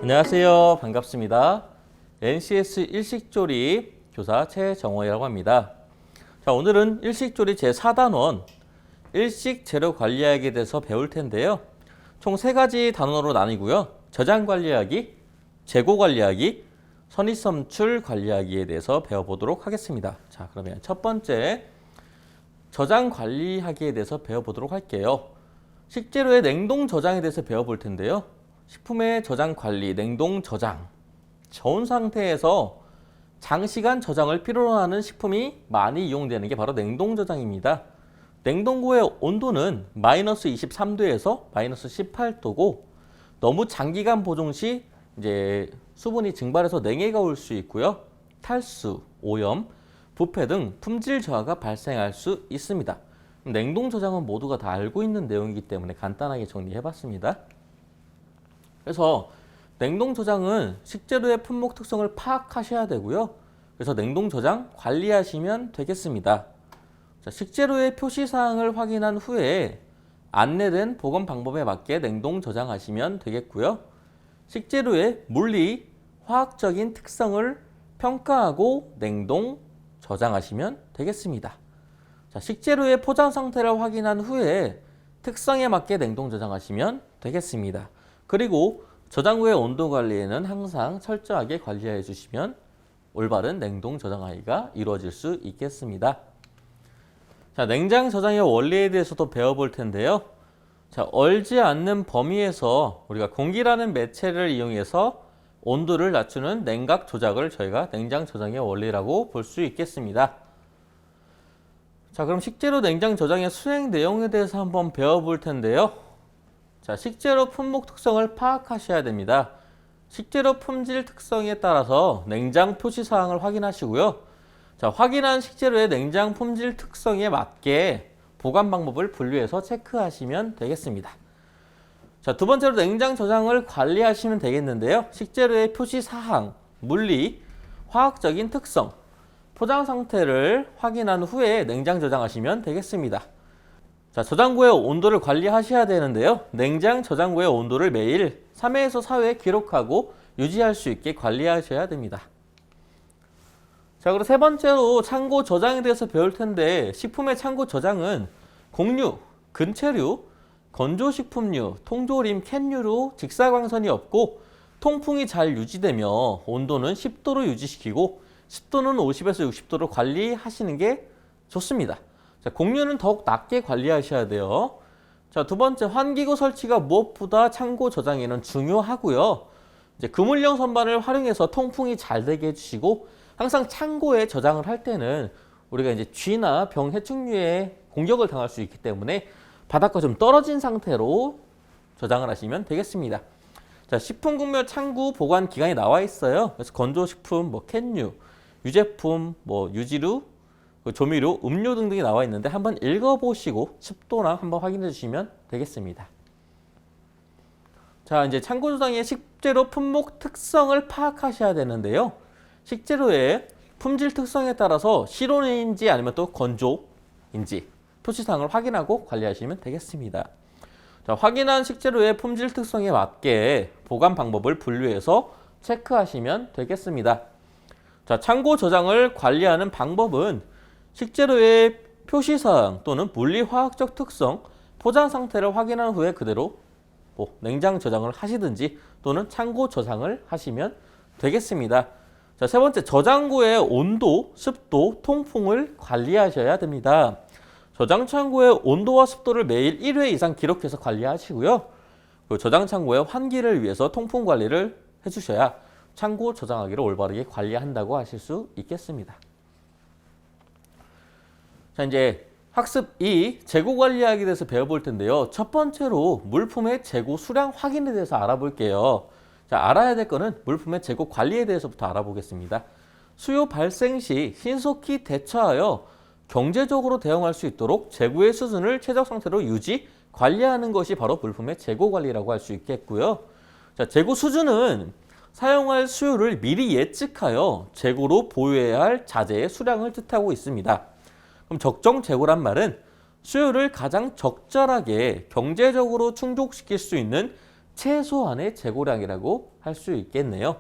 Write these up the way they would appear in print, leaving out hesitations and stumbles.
안녕하세요. 반갑습니다. NCS 일식조리 교사 최정호이라고 합니다. 자, 오늘은 일식조리 제4단원 일식 재료 관리하기에 대해서 배울 텐데요. 총 3가지 단원으로 나뉘고요. 저장 관리하기, 재고 관리하기, 선입선출 관리하기에 대해서 배워보도록 하겠습니다. 자, 그러면 첫 번째 저장 관리하기에 대해서 배워보도록 할게요. 식재료의 냉동 저장에 대해서 배워볼 텐데요. 식품의 저장 관리, 냉동 저장. 저온 상태에서 장시간 저장을 필요로 하는 식품이 많이 이용되는 게 바로 냉동 저장입니다. 냉동고의 온도는 마이너스 23도에서 마이너스 18도고 너무 장기간 보존 시 이제 수분이 증발해서 냉해가 올 수 있고요. 탈수, 오염, 부패 등 품질 저하가 발생할 수 있습니다. 냉동 저장은 모두가 다 알고 있는 내용이기 때문에 간단하게 정리해봤습니다. 그래서 냉동 저장은 식재료의 품목 특성을 파악하셔야 되고요. 그래서 냉동 저장 관리하시면 되겠습니다. 자, 식재료의 표시사항을 확인한 후에 안내된 보관 방법에 맞게 냉동 저장하시면 되겠고요. 식재료의 물리, 화학적인 특성을 평가하고 냉동 저장하시면 되겠습니다. 자, 식재료의 포장 상태를 확인한 후에 특성에 맞게 냉동 저장하시면 되겠습니다. 그리고 저장 후의 온도 관리에는 항상 철저하게 관리해 주시면 올바른 냉동 저장하기가 이루어질 수 있겠습니다. 자, 냉장 저장의 원리에 대해서도 배워볼 텐데요. 자, 얼지 않는 범위에서 우리가 공기라는 매체를 이용해서 온도를 낮추는 냉각 조작을 저희가 냉장 저장의 원리라고 볼 수 있겠습니다. 자, 그럼 식재료 냉장 저장의 수행 내용에 대해서 한번 배워볼 텐데요. 자, 식재료 품목 특성을 파악하셔야 됩니다. 식재료 품질 특성에 따라서 냉장 표시 사항을 확인하시고요. 자, 확인한 식재료의 냉장 품질 특성에 맞게 보관 방법을 분류해서 체크하시면 되겠습니다. 자, 두 번째로 냉장 저장을 관리하시면 되겠는데요. 식재료의 표시 사항, 물리, 화학적인 특성, 포장 상태를 확인한 후에 냉장 저장하시면 되겠습니다. 자, 저장고의 온도를 관리하셔야 되는데요. 냉장 저장고의 온도를 매일 3회에서 4회 기록하고 유지할 수 있게 관리하셔야 됩니다. 자, 그리고 세 번째로 창고 저장에 대해서 배울 텐데 식품의 창고 저장은 곡류, 근체류, 건조식품류, 통조림, 캔류로 직사광선이 없고 통풍이 잘 유지되며 온도는 10도로 유지시키고 습도는 50에서 60도로 관리하시는 게 좋습니다. 자, 곡류는 더욱 낮게 관리하셔야 돼요. 자, 두 번째, 환기구 설치가 무엇보다 창고 저장에는 중요하고요. 이제 그물형 선반을 활용해서 통풍이 잘 되게 해주시고 항상 창고에 저장을 할 때는 우리가 이제 쥐나 병, 해충류에 공격을 당할 수 있기 때문에 바닥과 좀 떨어진 상태로 저장을 하시면 되겠습니다. 자, 식품국물 창구 보관 기간이 나와 있어요. 그래서 건조식품, 캔류, 유제품, 유지류, 조미료, 음료 등등이 나와 있는데 한번 읽어보시고 습도랑 한번 확인해 주시면 되겠습니다. 자, 이제 창고 저장의 식재료 품목 특성을 파악하셔야 되는데요. 식재료의 품질 특성에 따라서 실온인지 아니면 또 건조인지 표시사항을 확인하고 관리하시면 되겠습니다. 자, 확인한 식재료의 품질 특성에 맞게 보관 방법을 분류해서 체크하시면 되겠습니다. 자, 창고 저장을 관리하는 방법은 식재료의 표시사항 또는 물리화학적 특성, 포장 상태를 확인한 후에 그대로 냉장 저장을 하시든지 또는 창고 저장을 하시면 되겠습니다. 자, 세 번째, 저장고의 온도, 습도, 통풍을 관리하셔야 됩니다. 저장 창고의 온도와 습도를 매일 1회 이상 기록해서 관리하시고요. 그 저장 창고의 환기를 위해서 통풍 관리를 해주셔야 창고 저장하기를 올바르게 관리한다고 하실 수 있겠습니다. 자, 이제 학습 2, 재고 관리하기에 대해서 배워볼 텐데요. 첫 번째로 물품의 재고 수량 확인에 대해서 알아볼게요. 자, 알아야 될 거는 물품의 재고 관리에 대해서부터 알아보겠습니다. 수요 발생 시 신속히 대처하여 경제적으로 대응할 수 있도록 재고의 수준을 최적 상태로 유지, 관리하는 것이 바로 물품의 재고 관리라고 할 수 있겠고요. 자, 재고 수준은 사용할 수요를 미리 예측하여 재고로 보유해야 할 자재의 수량을 뜻하고 있습니다. 그럼 적정 재고란 말은 수요를 가장 적절하게 경제적으로 충족시킬 수 있는 최소한의 재고량이라고 할 수 있겠네요.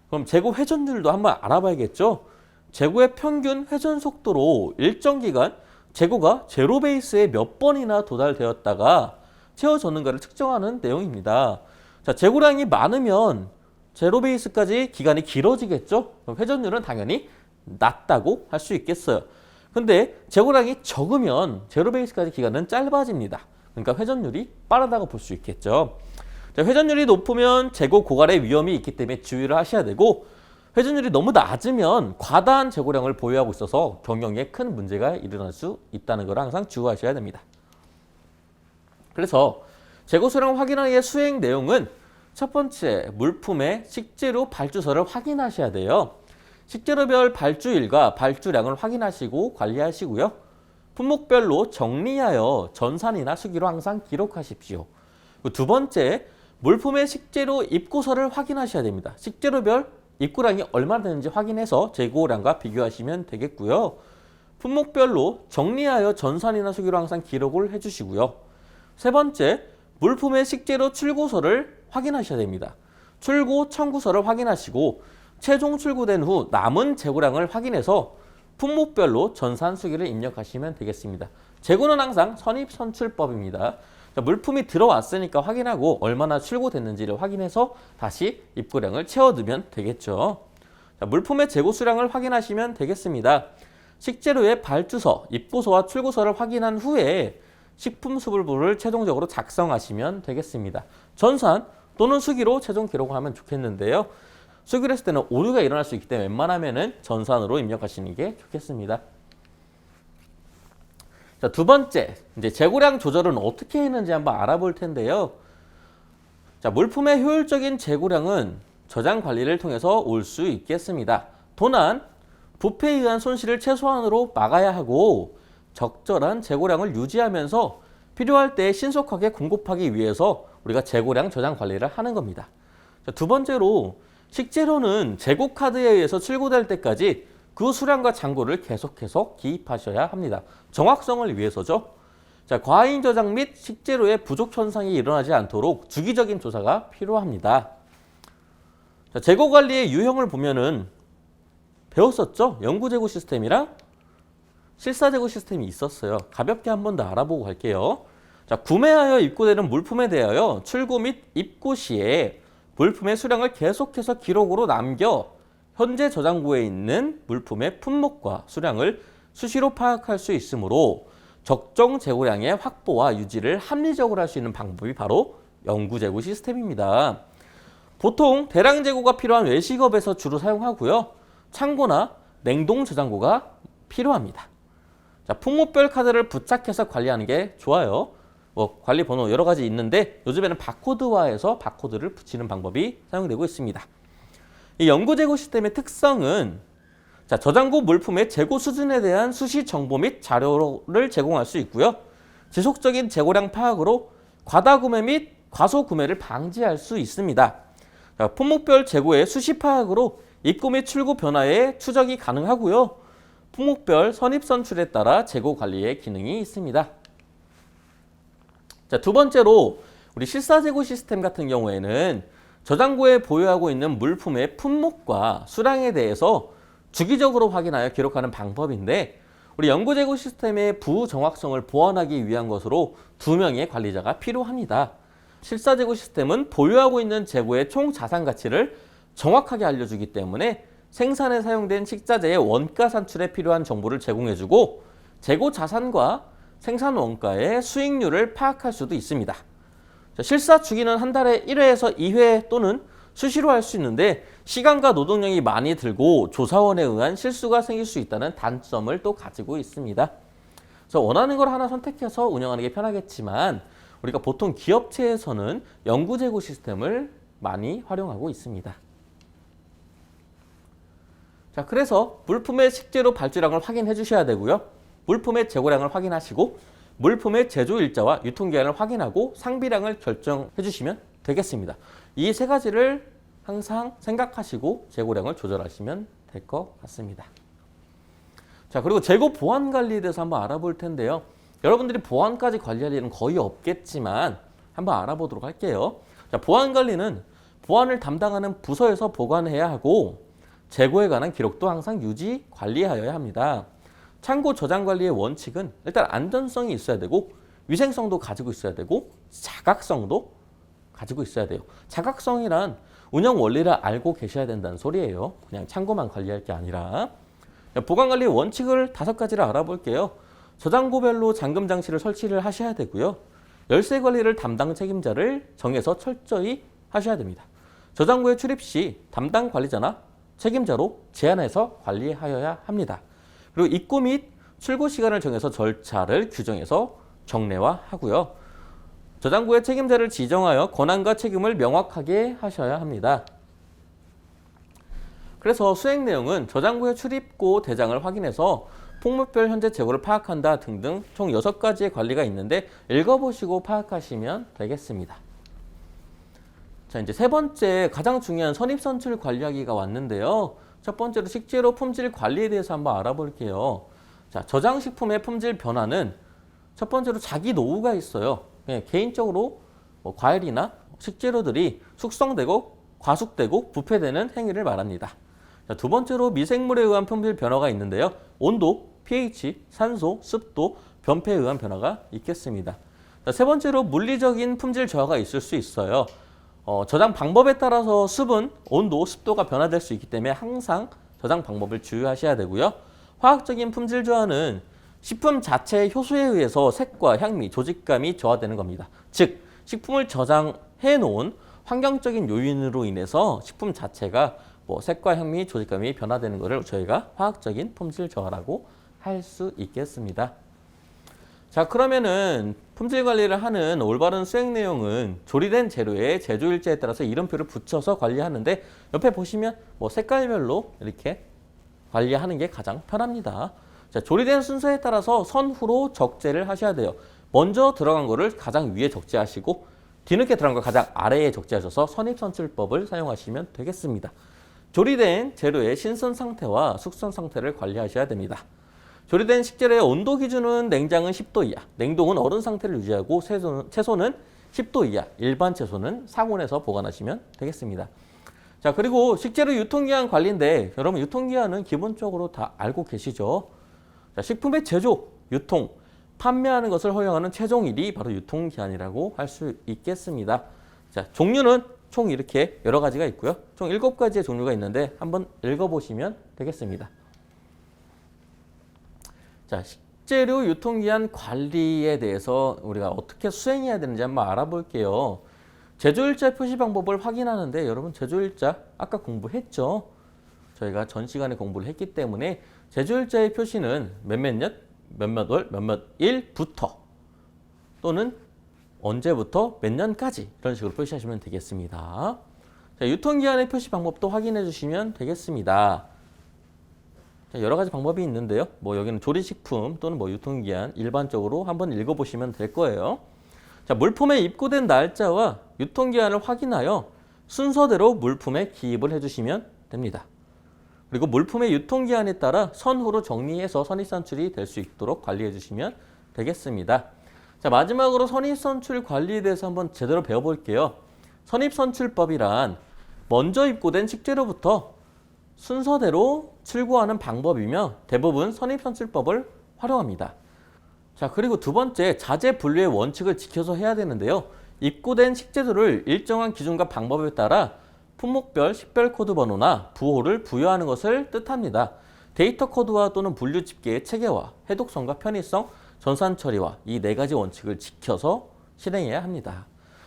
그럼 재고 회전율도 한번 알아봐야겠죠. 재고의 평균 회전 속도로 일정 기간 재고가 제로 베이스에 몇 번이나 도달되었다가 채워졌는가를 측정하는 내용입니다. 자, 재고량이 많으면 제로 베이스까지 기간이 길어지겠죠. 그럼 회전율은 당연히 낮다고 할 수 있겠어요. 근데 재고량이 적으면 제로 베이스까지 기간은 짧아집니다. 그러니까 회전율이 빠르다고 볼 수 있겠죠. 자, 회전율이 높으면 재고 고갈의 위험이 있기 때문에 주의를 하셔야 되고, 회전율이 너무 낮으면 과다한 재고량을 보유하고 있어서 경영에 큰 문제가 일어날 수 있다는 걸 항상 주의하셔야 됩니다. 그래서 재고 수량 확인하기의 수행 내용은 첫 번째, 물품의 식재료 발주서를 확인하셔야 돼요. 식재료별 발주일과 발주량을 확인하시고 관리하시고요. 품목별로 정리하여 전산이나 수기로 항상 기록하십시오. 두 번째, 물품의 식재료 입고서를 확인하셔야 됩니다. 식재료별 입고량이 얼마나 되는지 확인해서 재고량과 비교하시면 되겠고요. 품목별로 정리하여 전산이나 수기로 항상 기록을 해주시고요. 세 번째, 물품의 식재료 출고서를 확인하셔야 됩니다. 출고 청구서를 확인하시고 최종 출고된 후 남은 재고량을 확인해서 품목별로 전산 수기를 입력하시면 되겠습니다. 재고는 항상 선입선출법입니다. 자, 물품이 들어왔으니까 확인하고 얼마나 출고됐는지를 확인해서 다시 입고량을 채워두면 되겠죠. 자, 물품의 재고 수량을 확인하시면 되겠습니다. 식재료의 발주서, 입고서와 출고서를 확인한 후에 식품수불부를 최종적으로 작성하시면 되겠습니다. 전산 또는 수기로 최종 기록을 하면 좋겠는데요. 수기를 했을 때는 오류가 일어날 수 있기 때문에 웬만하면은 전산으로 입력하시는 게 좋겠습니다. 자, 두 번째, 이제 재고량 조절은 어떻게 했는지 한번 알아볼 텐데요. 자, 물품의 효율적인 재고량은 저장 관리를 통해서 올 수 있겠습니다. 도난, 부패에 의한 손실을 최소한으로 막아야 하고 적절한 재고량을 유지하면서 필요할 때 신속하게 공급하기 위해서 우리가 재고량 저장 관리를 하는 겁니다. 자, 두 번째로 식재료는 재고 카드에 의해서 출고될 때까지 그 수량과 잔고를 계속해서 기입하셔야 합니다. 정확성을 위해서죠. 자, 과잉 저장 및 식재료의 부족 현상이 일어나지 않도록 주기적인 조사가 필요합니다. 자, 재고 관리의 유형을 보면은 배웠었죠? 영구 재고 시스템이랑 실사 재고 시스템이 있었어요. 가볍게 한 번 더 알아보고 갈게요. 자, 구매하여 입고되는 물품에 대하여 출고 및 입고 시에 물품의 수량을 계속해서 기록으로 남겨 현재 저장고에 있는 물품의 품목과 수량을 수시로 파악할 수 있으므로 적정 재고량의 확보와 유지를 합리적으로 할 수 있는 방법이 바로 영구 재고 시스템입니다. 보통 대량 재고가 필요한 외식업에서 주로 사용하고요. 창고나 냉동 저장고가 필요합니다. 자, 품목별 카드를 부착해서 관리하는 게 좋아요. 관리 번호 여러 가지 있는데 요즘에는 바코드화해서 바코드를 붙이는 방법이 사용되고 있습니다. 이 영구 재고 시스템의 특성은 자, 저장고 물품의 재고 수준에 대한 수시 정보 및 자료를 제공할 수 있고요. 지속적인 재고량 파악으로 과다 구매 및 과소 구매를 방지할 수 있습니다. 자, 품목별 재고의 수시 파악으로 입고 및 출고 변화에 추적이 가능하고요. 품목별 선입선출에 따라 재고 관리의 기능이 있습니다. 자, 두 번째로 우리 실사 재고 시스템 같은 경우에는 저장고에 보유하고 있는 물품의 품목과 수량에 대해서 주기적으로 확인하여 기록하는 방법인데 우리 영구 재고 시스템의 부정확성을 보완하기 위한 것으로 2명의 관리자가 필요합니다. 실사 재고 시스템은 보유하고 있는 재고의 총 자산 가치를 정확하게 알려주기 때문에 생산에 사용된 식자재의 원가 산출에 필요한 정보를 제공해주고 재고 자산과 생산 원가의 수익률을 파악할 수도 있습니다. 자, 실사 주기는 한 달에 1회에서 2회 또는 수시로 할 수 있는데 시간과 노동력이 많이 들고 조사원에 의한 실수가 생길 수 있다는 단점을 또 가지고 있습니다. 그래서 원하는 걸 하나 선택해서 운영하는 게 편하겠지만 우리가 보통 기업체에서는 영구 재고 시스템을 많이 활용하고 있습니다. 자, 그래서 물품의 식재료 발주량을 확인해 주셔야 되고요. 물품의 재고량을 확인하시고 물품의 제조 일자와 유통기한을 확인하고 상비량을 결정해 주시면 되겠습니다. 이 세 가지를 항상 생각하시고 재고량을 조절하시면 될 것 같습니다. 자, 그리고 재고 보안 관리에 대해서 한번 알아볼 텐데요. 여러분들이 보안까지 관리할 일은 거의 없겠지만 한번 알아보도록 할게요. 자, 보안 관리는 보안을 담당하는 부서에서 보관해야 하고 재고에 관한 기록도 항상 유지 관리하여야 합니다. 창고 저장 관리의 원칙은 일단 안전성이 있어야 되고 위생성도 가지고 있어야 되고 자각성도 가지고 있어야 돼요. 자각성이란 운영 원리를 알고 계셔야 된다는 소리예요. 그냥 창고만 관리할 게 아니라. 보관 관리 원칙을 5가지를 알아볼게요. 저장고별로 잠금 장치를 설치를 하셔야 되고요. 열쇠 관리를 담당 책임자를 정해서 철저히 하셔야 됩니다. 저장고에 출입 시 담당 관리자나 책임자로 제한해서 관리하여야 합니다. 그리고 입고 및 출고 시간을 정해서 절차를 규정해서 정례화하고요. 저장고의 책임자를 지정하여 권한과 책임을 명확하게 하셔야 합니다. 그래서 수행 내용은 저장고의 출입고 대장을 확인해서 품목별 현재 재고를 파악한다 등등 총 6가지의 관리가 있는데 읽어보시고 파악하시면 되겠습니다. 자, 이제 세 번째 가장 중요한 선입선출 관리하기가 왔는데요. 첫 번째로 식재료 품질 관리에 대해서 한번 알아볼게요. 자, 저장식품의 품질 변화는 첫 번째로 자기 노후가 있어요. 개인적으로 과일이나 식재료들이 숙성되고 과숙되고 부패되는 행위를 말합니다. 자, 두 번째로 미생물에 의한 품질 변화가 있는데요. 온도, pH, 산소, 습도, 변폐에 의한 변화가 있겠습니다. 자, 세 번째로 물리적인 품질 저하가 있을 수 있어요. 저장 방법에 따라서 수분, 온도, 습도가 변화될 수 있기 때문에 항상 저장 방법을 주의하셔야 되고요. 화학적인 품질 저하는 식품 자체의 효소에 의해서 색과 향미, 조직감이 저하되는 겁니다. 즉, 식품을 저장해 놓은 환경적인 요인으로 인해서 식품 자체가 색과 향미, 조직감이 변화되는 것을 저희가 화학적인 품질 저하라고 할 수 있겠습니다. 자, 그러면은 품질 관리를 하는 올바른 수행 내용은 조리된 재료의 제조일자에 따라서 이름표를 붙여서 관리하는데 옆에 보시면 색깔별로 이렇게 관리하는 게 가장 편합니다. 자, 조리된 순서에 따라서 선후로 적재를 하셔야 돼요. 먼저 들어간 거를 가장 위에 적재하시고 뒤늦게 들어간 걸 가장 아래에 적재하셔서 선입선출법을 사용하시면 되겠습니다. 조리된 재료의 신선 상태와 숙성 상태를 관리하셔야 됩니다. 조리된 식재료의 온도 기준은 냉장은 10도 이하, 냉동은 얼은 상태를 유지하고 채소는 10도 이하, 일반 채소는 상온에서 보관하시면 되겠습니다. 자, 그리고 식재료 유통기한 관리인데 여러분 유통기한은 기본적으로 다 알고 계시죠? 자, 식품의 제조, 유통, 판매하는 것을 허용하는 최종일이 바로 유통기한이라고 할 수 있겠습니다. 자, 종류는 총 이렇게 여러 가지가 있고요. 총 7가지의 종류가 있는데 한번 읽어보시면 되겠습니다. 자, 식재료 유통기한 관리에 대해서 우리가 어떻게 수행해야 되는지 한번 알아볼게요. 제조일자 표시 방법을 확인하는데 여러분 제조일자 아까 공부했죠? 저희가 전 시간에 공부를 했기 때문에 제조일자의 표시는 몇몇 월, 몇몇 일부터 또는 언제부터 몇 년까지 이런 식으로 표시하시면 되겠습니다. 자, 유통기한의 표시 방법도 확인해 주시면 되겠습니다. 자, 여러 가지 방법이 있는데요. 여기는 조리식품 또는 유통기한 일반적으로 한번 읽어보시면 될 거예요. 자, 물품에 입고된 날짜와 유통기한을 확인하여 순서대로 물품에 기입을 해주시면 됩니다. 그리고 물품의 유통기한에 따라 선후로 정리해서 선입선출이 될 수 있도록 관리해 주시면 되겠습니다. 자, 마지막으로 선입선출 관리에 대해서 한번 제대로 배워볼게요. 선입선출법이란 먼저 입고된 식재료부터 순서대로 출고하는 방법이며 대부분 선입선출법을 활용합니다. 자, 그리고 두 번째, 자재 분류의 원칙을 지켜서 해야 되는데요. 입고된 식재료를 일정한 기준과 방법에 따라 품목별 식별 코드 번호나 부호를 부여하는 것을 뜻합니다. 데이터 코드화 또는 분류 집계의 체계화, 해독성과 편의성, 전산 처리와 이 4가지 원칙을 지켜서 실행해야 합니다.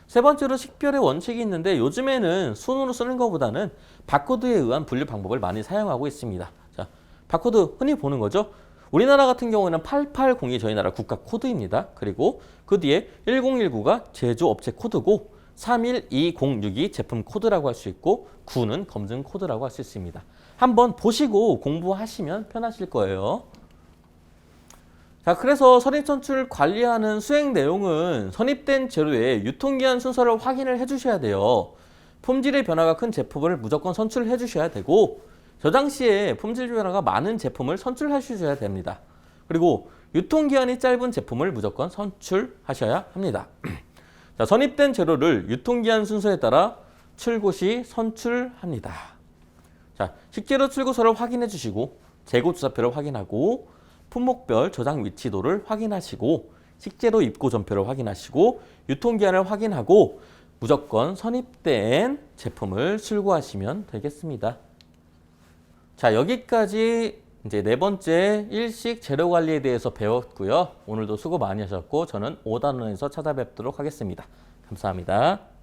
세 번째로 식별의 원칙이 있는데 요즘에는 손으로 쓰는 것보다는 바코드에 의한 분류 방법을 많이 사용하고 있습니다. 자, 바코드 흔히 보는 거죠. 우리나라 같은 경우에는 880이 저희 나라 국가 코드입니다. 그리고 그 뒤에 1019가 제조업체 코드고 312062 제품 코드라고 할 수 있고 9는 검증 코드라고 할 수 있습니다. 한번 보시고 공부하시면 편하실 거예요. 자, 그래서 선입선출 관리하는 수행 내용은 선입된 재료의 유통기한 순서를 확인을 해주셔야 돼요. 품질의 변화가 큰 제품을 무조건 선출해 주셔야 되고 저장 시에 품질 변화가 많은 제품을 선출하셔야 됩니다. 그리고 유통기한이 짧은 제품을 무조건 선출하셔야 합니다. 자, 선입된 재료를 유통기한 순서에 따라 출고 시 선출합니다. 자, 식재료 출고서를 확인해 주시고 재고 주사표를 확인하고 품목별 저장 위치도를 확인하시고 식재료 입고 전표를 확인하시고 유통기한을 확인하고 무조건 선입된 제품을 출고하시면 되겠습니다. 자, 여기까지 이제 네 번째 일식 재료 관리에 대해서 배웠고요. 오늘도 수고 많이 하셨고 저는 5단원에서 찾아뵙도록 하겠습니다. 감사합니다.